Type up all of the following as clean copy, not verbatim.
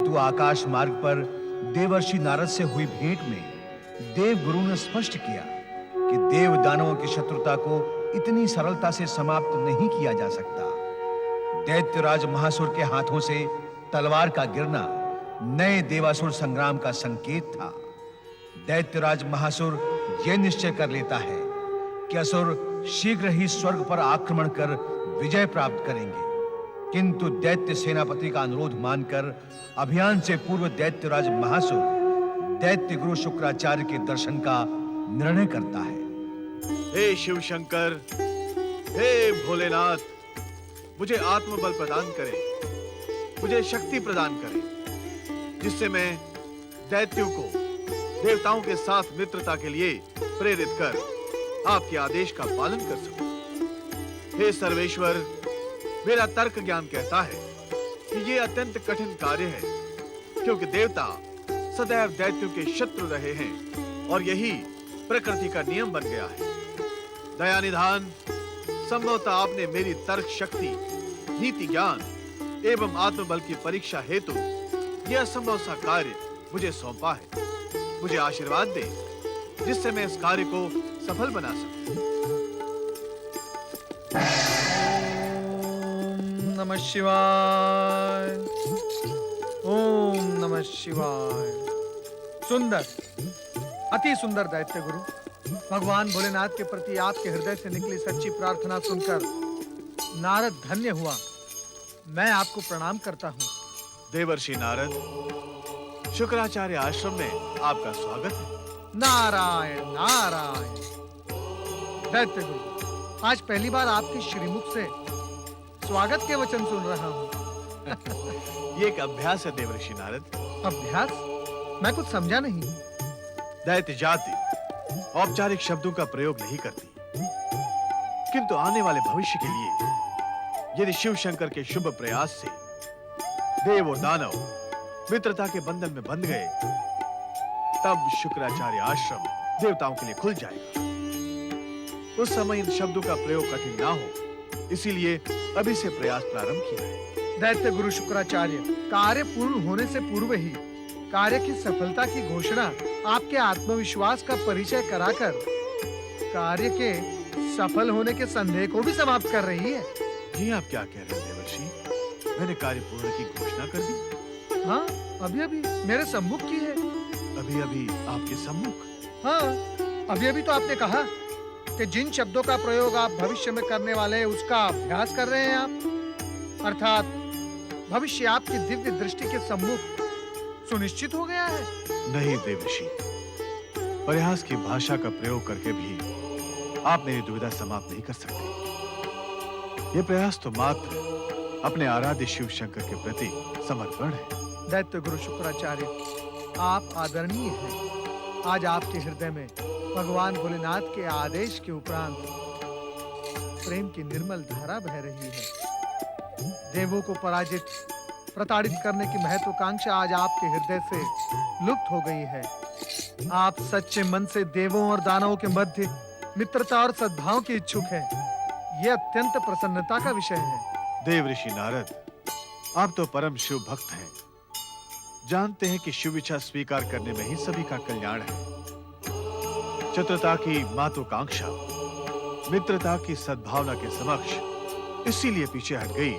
किंतु आकाश मार्ग पर देवर्षि नारद से हुई भेंट में देव गुरु ने स्पष्ट किया कि देव दानवों की शत्रुता को इतनी सरलता से समाप्त नहीं किया जा सकता। दैत्यराज महासुर के हाथों से तलवार का गिरना नए देवासुर संग्राम का संकेत था। दैत्यराज महासुर यह निश्चय कर लेता है कि असुर शीघ्र ही स्वर्ग पर आक्रमण कर विजय प्राप्त करेंगे, किंतु दैत्य सेनापति का अनुरोध मानकर अभियान से पूर्व दैत्यराज महासुर दैत्य गुरु शुक्राचार्य के दर्शन का निर्णय करता है। हे शिव शंकर, हे भोलेनाथ, मुझे आत्मबल प्रदान करें, मुझे शक्ति प्रदान करें, जिससे मैं दैत्यों को देवताओं के साथ मित्रता के लिए प्रेरित कर आपके आदेश का पालन कर सकूं। हे सर्वेश्वर, मेरा तर्क ज्ञान कहता है कि यह अत्यंत कठिन कार्य है, क्योंकि देवता सदैव दैत्यों के शत्रु रहे हैं और यही प्रकृति का नियम बन गया है। दया निधान, संभवतः आपने मेरी तर्क शक्ति, नीति ज्ञान एवं आत्मबल की परीक्षा हेतु यह असंभव सा कार्य मुझे सौंपा है। मुझे आशीर्वाद दे, जिससे मैं इस कार्य को सफल बना सकूं। ओम नमः शिवाय, ओम नमः शिवाय। सुंदर, अति सुंदर दैत्य गुरु, भगवान भोलेनाथ के प्रति आपके हृदय से निकली सच्ची प्रार्थना सुनकर नारद धन्य हुआ। मैं आपको प्रणाम करता हूँ। देवर्षि नारद, शुक्राचार्य आश्रम में आपका स्वागत है। नारायण नारायण। दैत्य गुरु, आज पहली बार आपके श्रीमुख से स्वागत के वचन सुन रहा हूँ। ये एक अभ्यास है देवर्षि नारद। अभ्यास? मैं कुछ समझा नहीं। दैत्य जाति औपचारिक शब्दों का प्रयोग नहीं करती, किंतु आने वाले भविष्य के लिए यदि शिव शंकर के शुभ प्रयास से देव और दानव मित्रता के बंधन में बंध गए, तब शुक्राचार्य आश्रम देवताओं के लिए खुल जाएगा। उस समय इन शब्दों का प्रयोग कठिन ना हो, इसीलिए अभी से प्रयास प्रारंभ किया है। दैत्य गुरु शुक्राचार्य, कार्य पूर्ण होने से पूर्व ही कार्य की सफलता की घोषणा आपके आत्मविश्वास का परिचय कराकर कार्य के सफल होने के संदेह को भी समाप्त कर रही है। जी, आप क्या कह रहे हैं देवर्षि? मैंने कार्य पूर्ण की घोषणा कर दी? हाँ, अभी अभी मेरे सम्मुख की है। अभी अभी आपके सम्मुख? हाँ, अभी अभी तो आपने कहा कि जिन शब्दों का प्रयोग आप भविष्य में करने वाले हैं उसका अभ्यास कर रहे हैं आप, अर्थात भविष्य आपकी दिव्य दृष्टि के सम्मुख सुनिश्चित हो गया है। नहीं देवर्षि, प्रयास की भाषा का प्रयोग करके भी आप मेरी दुविधा समाप्त नहीं कर सकते। ये प्रयास तो मात्र अपने आराध्य शिव शंकर के प्रति समर्पण है। दैत्य गुरु शुक्राचार्य, आप आदरणीय हैं। आज आपके हृदय में भगवान भोलेनाथ के आदेश के उपरांत प्रेम की निर्मल धारा बह रही है। देवों को पराजित, प्रताड़ित करने की महत्वाकांक्षा आज आपके हृदय से लुप्त हो गई है। आप सच्चे मन से देवों और दानवों के मध्य मित्रता और सद्भाव के इच्छुक हैं। यह अत्यंत प्रसन्नता का विषय है। देवर्षि नारद, आप तो परम शिव भक्त हैं। जानते हैं कि शिव इच्छा स्वीकार करने में ही सभी का कल्याण है। चतुरता की महत्वाकांक्षा मित्रता की सद्भावना के समक्ष इसीलिए पीछे हट गई,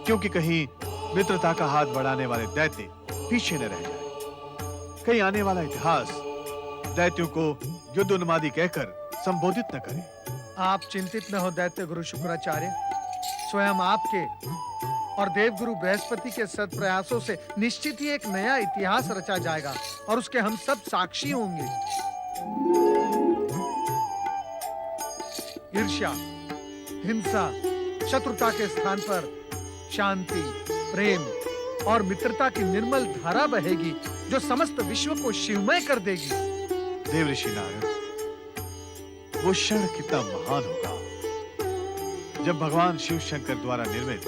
क्योंकि कहीं मित्रता का हाथ बढ़ाने वाले दैत्य पीछे न रह जाए। कहीं आने वाला इतिहास दैत्यों को युद्धोन्मादी कहकर संबोधित न करे। आप चिंतित न हो दैत्य गुरु शुक्राचार्य। स्वयं आपके और देवगुरु बृहस्पति के सद प्रयासों से निश्चित ही एक नया इतिहास रचा जाएगा और उसके हम सब साक्षी होंगे। ईर्ष्या, हिंसा, शत्रुता के स्थान पर शांति, प्रेम और मित्रता की निर्मल धारा बहेगी, जो समस्त विश्व को शिवमय कर देगी। देवर्षि नारद, वो क्षण कितना महान होगा जब भगवान शिव शंकर द्वारा निर्मित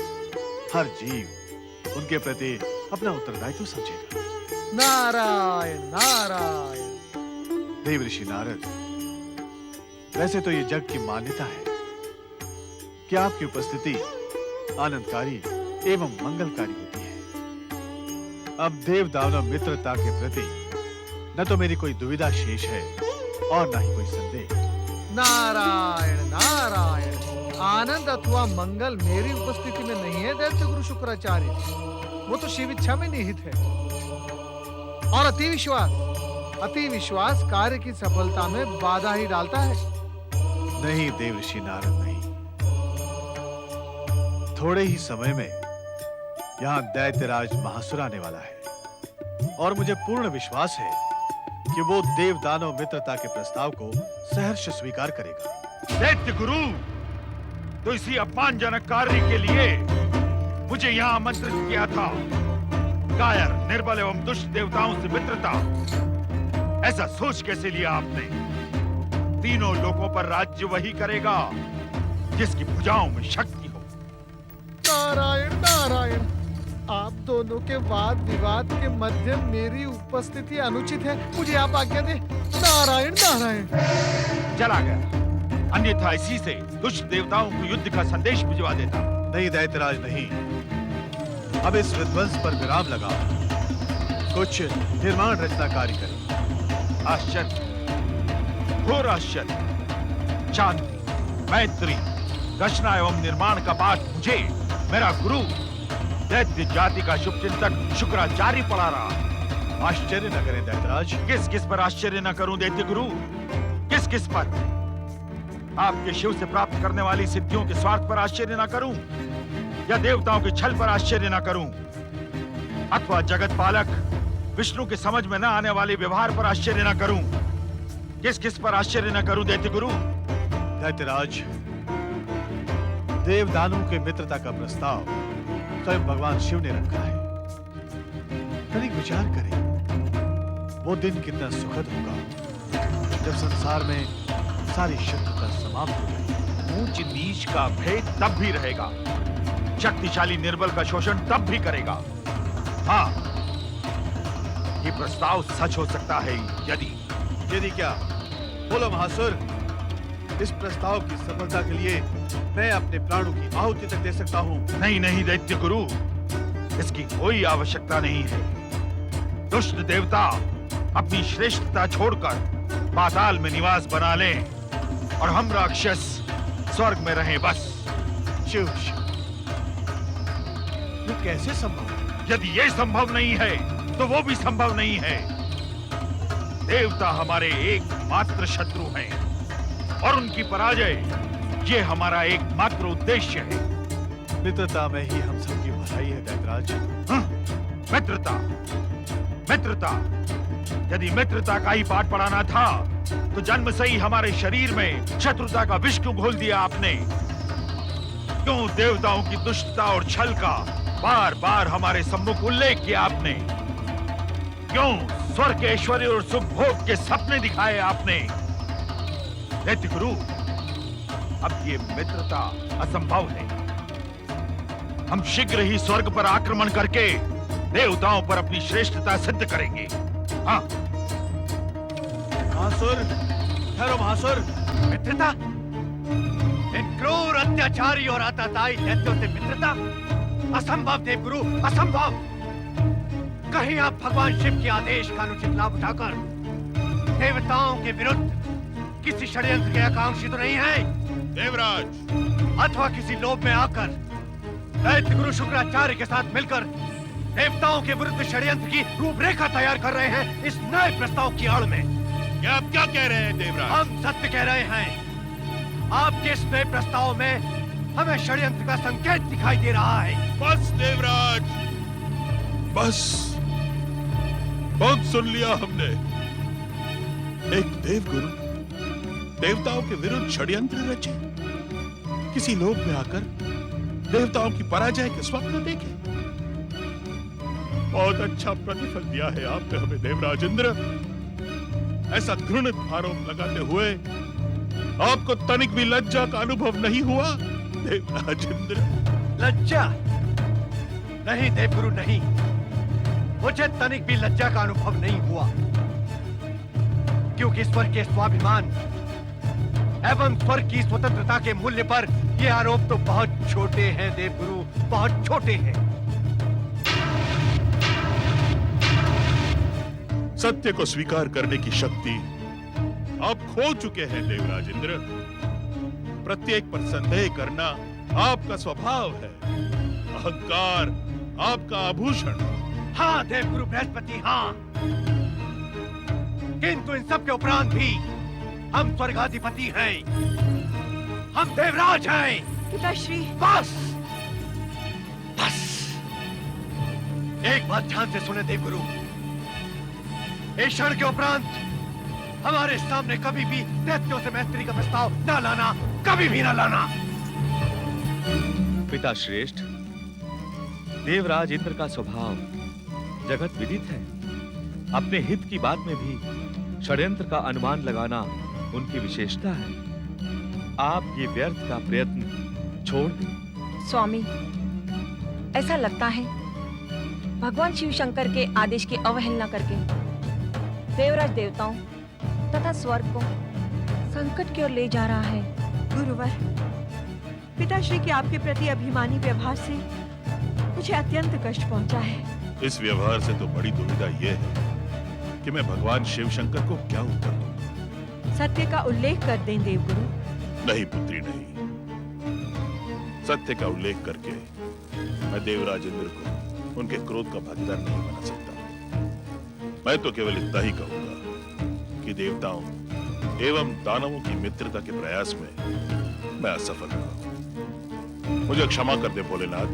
हर जीव उनके प्रति अपना उत्तरदायित्व समझेगा। नारायण नारायण। देवर्षि नारद, वैसे तो ये जग की मान्यता है कि आपकी उपस्थिति आनंदकारी एवं मंगलकारी होती है, अब देव दानव मित्रता के प्रति न तो मेरी कोई दुविधा शेष है और न ही कोई संदेह। नारायण नारायण। आनंद अथवा मंगल मेरी उपस्थिति में नहीं है दैत्य गुरु शुक्राचार्य, वो तो शिव इच्छा में निहित है। और अति विश्वास कार्य की सफलता में बाधा ही डालता है। नहीं देवर्षि नारद, नहीं। थोड़े ही समय में यहाँ दैत्यराज महासुर आने वाला है और मुझे पूर्ण विश्वास है कि वो देव दानव मित्रता के प्रस्ताव को सहर्ष स्वीकार करेगा। दैत्य गुरु, तो इसी अपमानजनक कार्य के लिए मुझे यहाँ आमंत्रित किया था। कायर, निर्बल एवं दुष्ट देवताओं से मित्रता, ऐसा सोच कैसे लिया आपने? तीनों लोकों पर राज्य वही करेगा जिसकी भुजाओं में शक्ति हो। नारायण नारायण। आप दोनों के वाद विवाद के मध्य मेरी उपस्थिति अनुचित है, मुझे आप आज्ञा दें। नारायण नारायण। चला गया, अन्यथा इसी से दुष्ट देवताओं को युद्ध का संदेश भिजवा देता। नहीं दैत्यराज, नहीं। अब इस विध्वंस पर विराम लगाओ, कुछ निर्माण रचना कार्य करें। आश्चर्य, घोर आश्चर्य। शांति, मैत्री, रचना एवं निर्माण का पाठ मुझे, मेरा गुरु दैत्य जाति का शुभचिंतक शुक्राचार्य पढ़ा रहा। आश्चर्य न करें दैत्यराज। किस किस पर आश्चर्य न करूं दैत्य गुरु? किस किस पर? आपके शिव से प्राप्त करने वाली सिद्धियों के स्वार्थ पर आश्चर्य न करूं, या देवताओं के छल पर आश्चर्य न करूं, अथवा जगत पालक विष्णु के समझ में न आने वाले व्यवहार पर आश्चर्य न करूं? किस किस पर आश्चर्य न करूं दैत्य गुरु? दैत्यराज, देव दानव के मित्रता का प्रस्ताव स्वयं भगवान शिव ने रखा है। तनिक विचार करें, वो दिन कितना सुखद होगा जब संसार में सारी शत्रुता समाप्त हो जाएगी। ऊंच नीच का भेद तब भी रहेगा, शक्तिशाली निर्बल का शोषण तब भी करेगा। हाँ, ये प्रस्ताव सच हो सकता है यदि क्या? बोलो महासुर, इस प्रस्ताव की सफलता के लिए मैं अपने प्राणों की आहुति तक दे सकता हूँ। नहीं नहीं दैत्य गुरु, इसकी कोई आवश्यकता नहीं है। दुष्ट देवता अपनी श्रेष्ठता छोड़कर पाताल में निवास बना लें और हम राक्षस स्वर्ग में रहें बस। शिव, ये कैसे संभव है? यदि ये संभव नहीं है तो वो भी संभव नहीं है। देवता हमारे एकमात्र शत्रु हैं और उनकी पराजय ये हमारा एकमात्र उद्देश्य है। मित्रता में ही हम सबकी भलाई है दैत्यराज। मित्रता, मित्रता। यदि मित्रता का ही पाठ पढ़ाना था तो जन्म से ही हमारे शरीर में शत्रुता का विष क्यों घोल दिया आपने? क्यों देवताओं की दुष्टता और छल का बार बार हमारे सम्मुख उल्लेख किया आपने? क्यों स्वर्ग के ऐश्वर्य और सुख भोग के सपने दिखाए आपने? दैत्य गुरु, अब ये मित्रता असंभव है। हम शीघ्र ही स्वर्ग पर आक्रमण करके देवताओं पर अपनी श्रेष्ठता सिद्ध करेंगे। हाँ। महासुर, ठहरो महासुर। मित्रता? इन क्रूर अत्याचारी और आतताई दैत्यों से मित्रता? असंभव देवगुरु, असंभव। कहीं आप भगवान शिव के आदेश का अनुचित लाभ उठाकर देवताओं के विरुद्ध किसी षड्यंत्र के आकांक्षी तो नहीं है देवराज? अथवा किसी लोभ में आकर दैत्य गुरु शुक्राचार्य के साथ मिलकर देवताओं के विरुद्ध षड्यंत्र की रूपरेखा तैयार कर रहे हैं इस नए प्रस्ताव की आड़ में? क्या आप क्या कह रहे हैं देवराज? हम सत्य कह रहे हैं। आपके इस नए प्रस्ताव में हमें षड्यंत्र का संकेत दिखाई दे रहा है। बस देवराज, बस बहुत सुन लिया हमने। एक देवगुरु देवताओं के विरुद्ध षड्यंत्र रचे, किसी लोक में आकर देवताओं की पराजय के स्वप्न देखे। बहुत अच्छा प्रतिफल दिया है आपने हमें देवराज इंद्र। ऐसा घृणित आरोप लगाते हुए आपको तनिक भी लज्जा का अनुभव नहीं हुआ देवराज इंद्र? लज्जा? नहीं देवगुरु, नहीं। मुझे तनिक भी लज्जा का अनुभव नहीं हुआ, क्योंकि स्वर्ग के स्वाभिमान एवं स्वर्ग की स्वतंत्रता के मूल्य पर ये आरोप तो बहुत छोटे हैं देवगुरु, बहुत छोटे हैं। सत्य को स्वीकार करने की शक्ति आप खो चुके हैं देवराज इंद्र। प्रत्येक पर संदेह करना आपका स्वभाव है, अहंकार आपका आभूषण। हाँ देवगुरु बृहस्पति, हाँ, किंतु इन सब के उपरांत भी हम स्वर्गाधिपति हैं, हम देवराज हैं। पिताश्री, बस बस, एक बात ध्यान से सुने देवगुरु, इस क्षण के उपरांत हमारे सामने कभी भी दैत्यों से मैत्री का प्रस्ताव न लाना, कभी भी न लाना। पिता श्रेष्ठ, देवराज इंद्र का स्वभाव जगत विदित है। अपने हित की बात में भी षड्यंत्र का अनुमान लगाना उनकी विशेषता है। आप ये व्यर्थ का प्रयत्न छोड़ दें। स्वामी, ऐसा लगता है भगवान शिव शंकर के आदेश की अवहेलना करके देवराज देवताओं तथा स्वर्ग को संकट की ओर ले जा रहा है। गुरुवर, पिताश्री के आपके प्रति अभिमानी व्यवहार से मुझे अत्यंत कष्ट पहुंचा है। इस व्यवहार से तो बड़ी दुविधा यह है कि मैं भगवान शिव शंकर को क्या उत्तर दूं। सत्य का उल्लेख कर दें देवगुरु। नहीं पुत्री, नहीं। सत्य का उल्लेख करके मैं देवराज इंद्र को उनके क्रोध का भागीदार नहीं बना सकता। मैं तो केवल इतना ही कहूंगा कि देवताओं एवं दानवों की मित्रता के प्रयास में मैं असफल रहा। मुझे क्षमा कर दे भोलेनाथ।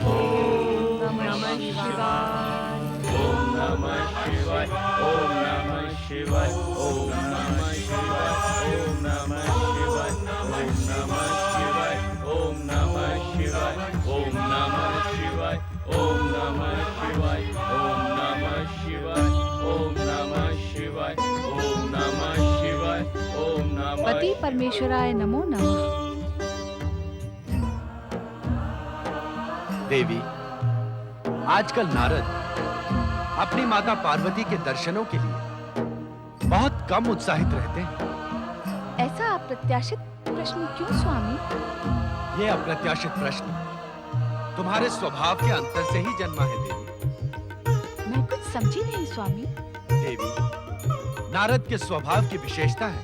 ओम नमः शिवाय। ओम नमः शिवाय। ओम नमः शिवाय। ओम नमः शिवाय। ओम नमः शिवाय। ओम नमः शिवाय। ओम नमः शिवाय। ओम नमः शिवाय। ओम नमः शिवाय। ओम नमः शिवाय। ओम नमः शिवाय। ओम नमः। पति परमेश्वराय नमो नमः। देवी, आजकल नारद अपनी माता पार्वती के दर्शनों के लिए बहुत कम उत्साहित रहते हैं। ऐसा अप्रत्याशित प्रश्न क्यों स्वामी? ये अप्रत्याशित प्रश्न तुम्हारे स्वभाव के अंतर से ही जन्मा है देवी। मैं कुछ समझी नहीं स्वामी। देवी, नारद के स्वभाव की विशेषता है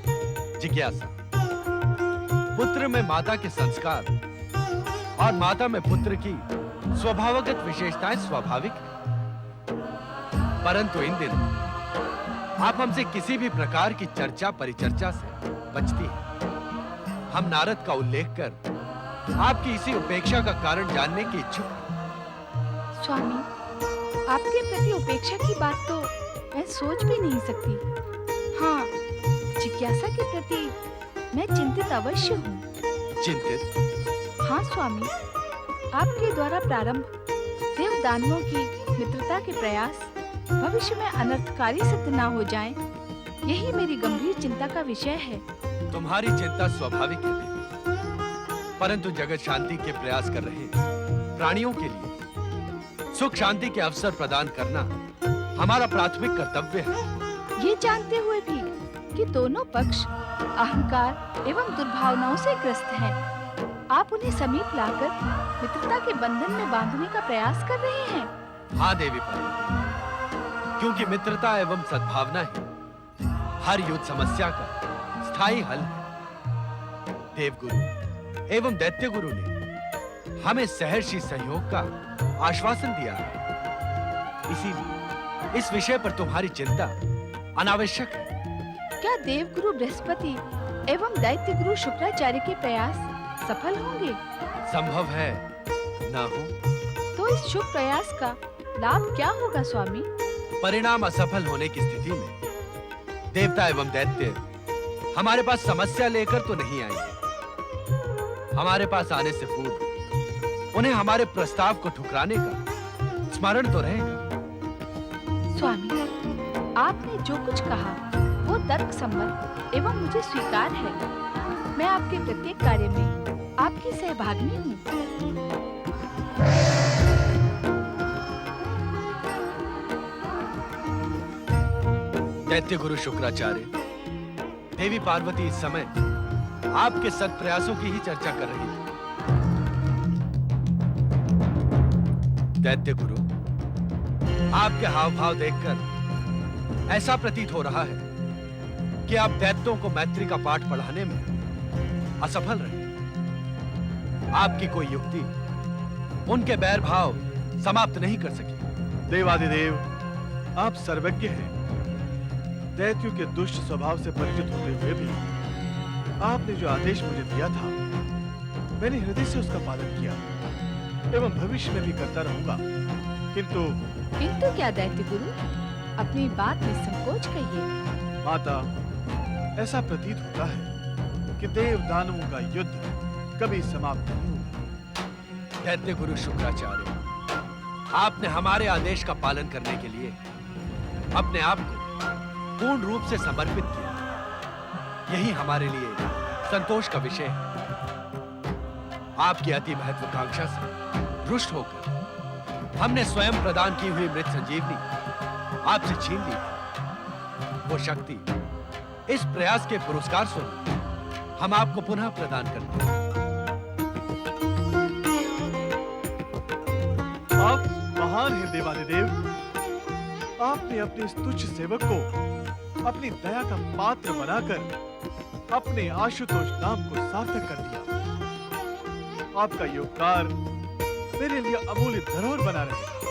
जिज्ञासा। पुत्र में माता के संस्कार और माता में पुत्र की स्वभावगत विशेषताएं स्वाभाविक है। परंतु इन दिनों आप हमसे किसी भी प्रकार की चर्चा परिचर्चा से बचती है। हम नारद का उल्लेख कर आपकी इसी उपेक्षा का कारण जानने की इच्छुक हैं। स्वामी, आपके प्रति उपेक्षा की बात तो मैं सोच भी नहीं सकती। हाँ, जिज्ञासा के प्रति मैं चिंतित अवश्य हूँ। चिंतित? हाँ स्वामी, आपके द्वारा प्रारंभ देव दानवों की मित्रता के प्रयास भविष्य में अनर्थकारी सिद्ध ना हो जाएं, यही मेरी गंभीर चिंता का विषय है। तुम्हारी चिंता स्वाभाविक है देवी, परंतु जगत शांति के प्रयास कर रहे प्राणियों के लिए सुख शांति के अवसर प्रदान करना हमारा प्राथमिक कर्तव्य है। ये जानते हुए भी कि दोनों पक्ष अहंकार एवं दुर्भावनाओं से ग्रस्त हैं, आप उन्हें समीप लाकर मित्रता के बंधन में बांधने का प्रयास कर रहे हैं। हाँ देवी पार्वती, क्योंकि मित्रता एवं सद्भावना ही हर युद्ध समस्या का स्थायी हल है। देवगुरु एवं दैत्य गुरु ने हमें सहर्षी सहयोग का आश्वासन दिया है। इसीलिए इस विषय पर तुम्हारी चिंता अनावश्यक है। क्या देवगुरु बृहस्पति एवं दैत्य गुरु शुक्राचार्य के प्रयास सफल होंगे? संभव है ना हो तो इस शुभ प्रयास का लाभ क्या होगा स्वामी? परिणाम असफल होने की स्थिति में देवता एवं दैत्य हमारे पास समस्या लेकर तो नहीं आएंगे। हमारे पास आने से पूर्व उन्हें हमारे प्रस्ताव को ठुकराने का स्मरण तो रहेगा। स्वामी, आपने जो कुछ कहा वो तर्कसम्मत एवं मुझे स्वीकार है। मैं आपके प्रत्येक कार्य में आपकी सहभागिनी हूँ। दैत्य गुरु शुक्राचार्य, देवी पार्वती इस समय आपके सत प्रयासों की ही चर्चा कर रही थी। दैत्य गुरु, आपके हाव भाव देखकर ऐसा प्रतीत हो रहा है कि आप दैत्यों को मैत्री का पाठ पढ़ाने में असफल रहे। आपकी कोई युक्ति उनके बैर भाव समाप्त नहीं कर सकी। देवादिदेव, आप सर्वज्ञ हैं। दैत्यों के दुष्ट स्वभाव से परिचित होते हुए भी आपने जो आदेश मुझे दिया था, मैंने हृदय से उसका पालन किया एवं भविष्य में भी करता रहूंगा। किंतु क्या दैत्य गुरु, अपनी बात में संकोच कहिए। माता, ऐसा प्रतीत होता है कि देव दानवों का युद्ध कभी समाप्त नहीं होगा। दैत्य गुरु शुक्राचार्य, आपने हमारे आदेश का पालन करने के लिए अपने आप को पूर्ण रूप से समर्पित किया। यही हमारे लिए संतोष का विषय है। आपकी अति महत्वाकांक्षा से रुष्ट होकर हमने स्वयं प्रदान की हुई मृत संजीवनी आपसे छीन ली थी। वो शक्ति इस प्रयास के पुरस्कार स्वरूप हम आपको पुनः प्रदान करते हैं। आप महान हैं देवादिदेव। आपने अपने इस तुच्छ सेवक को अपनी दया का पात्र बनाकर अपने आशुतोष नाम को सार्थक कर दिया। आपका योगदान मेरे लिए अमूल्य धरोहर बना रहेगा।